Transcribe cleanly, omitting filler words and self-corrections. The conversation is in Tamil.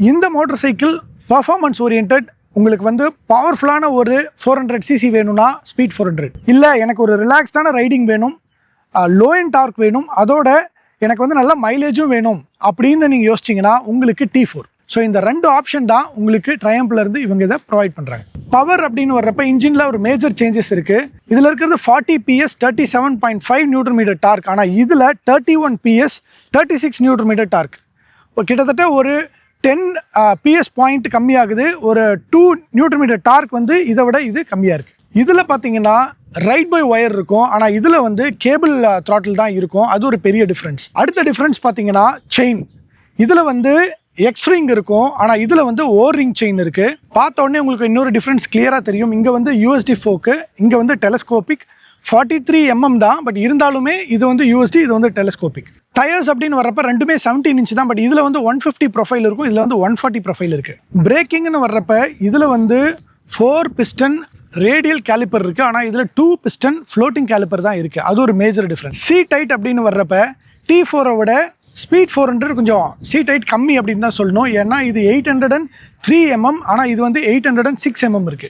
இந்த மோட்டார் சைக்கிள் பர்ஃபார்மன்ஸ் ஓரியன்ட். உங்களுக்கு வந்து பவர்ஃபுல்லான ஒரு 400 சிசி வேணும்னா ஸ்பீட் 400, இல்லை எனக்கு ஒரு ரிலாக்ஸ்டான ரைடிங் வேணும், லோ அண்ட் டார்க் வேணும், அதோட எனக்கு வந்து நல்ல மைலேஜும் வேணும் அப்படின்னு நீங்கள் யோசிச்சிங்கன்னா உங்களுக்கு T4. ஸோ இந்த 2 ஆப்ஷன் தான் உங்களுக்கு ட்ரையம்ப்லேருந்து இவங்க இதை ப்ரொவைட் பண்ணுறாங்க. பவர் அப்படின்னு வர்றப்ப இன்ஜினில் ஒரு மேஜர் சேஞ்சஸ் இருக்குது. இதில் இருக்கிறது 40 PS 37.5 Nm டார்க். ஆனால் இதில் 31 PS 36 Nm டார்க். இப்போ கிட்டத்தட்ட ஒரு 10 PS பாயிண்ட் கம்மியாகுது. ஒரு 2 Nm டார்க் வந்து இதை விட இது கம்மியாக இருக்குது. இதில் பார்த்தீங்கன்னா ரைட் பை ஒயர் இருக்கும், ஆனால் இதில் வந்து கேபிள் த்ராட்டில் தான் இருக்கும். அது ஒரு பெரிய டிஃப்ரென்ஸ். அடுத்த டிஃப்ரென்ஸ் பார்த்தீங்கன்னா செயின். இதில் வந்து எக்ஸ்ரிங் இருக்கும், ஆனால் இதில் வந்து ஓரிங் செயின் இருக்குது. பார்த்த உடனே உங்களுக்கு இன்னொரு டிஃப்ரென்ஸ் கிளியராக தெரியும். இங்கே வந்து USD ஃபோக்கு, இங்கே வந்து டெலஸ்கோபிக். 43 mm தான், பட் இருந்தாலுமே இது வந்து USD, இது வந்து டெலஸ்கோபிக். டயர்ஸ் அப்படின்னு வர்றப்ப ரெண்டுமே 17 inch தான், பட் இதில் வந்து 150 ப்ரொஃபைல் இருக்கும், இதில் வந்து 140 ப்ரொஃபைல் இருக்குது. பிரேக்கிங்னு வர்றப்ப இதில் வந்து 4 பிஸ்டன் ரேடியல் கேலிப்பர் இருக்குது, ஆனால் இதில் 2 பிஸ்டன் ஃப்ளோட்டிங் கேலிப்பர் தான் இருக்குது. அது ஒரு மேஜர் டிஃப்ரென்ஸ். சீட் ஹைட் அப்படின்னு வர்றப்ப T4 விட ஸ்பீட் 400 கொஞ்சம் சீட் ஹைட் கம்மி அப்படின்னு தான் சொல்லணும். ஏன்னா இது 803 mm, ஆனால் இது வந்து 806 mm இருக்குது.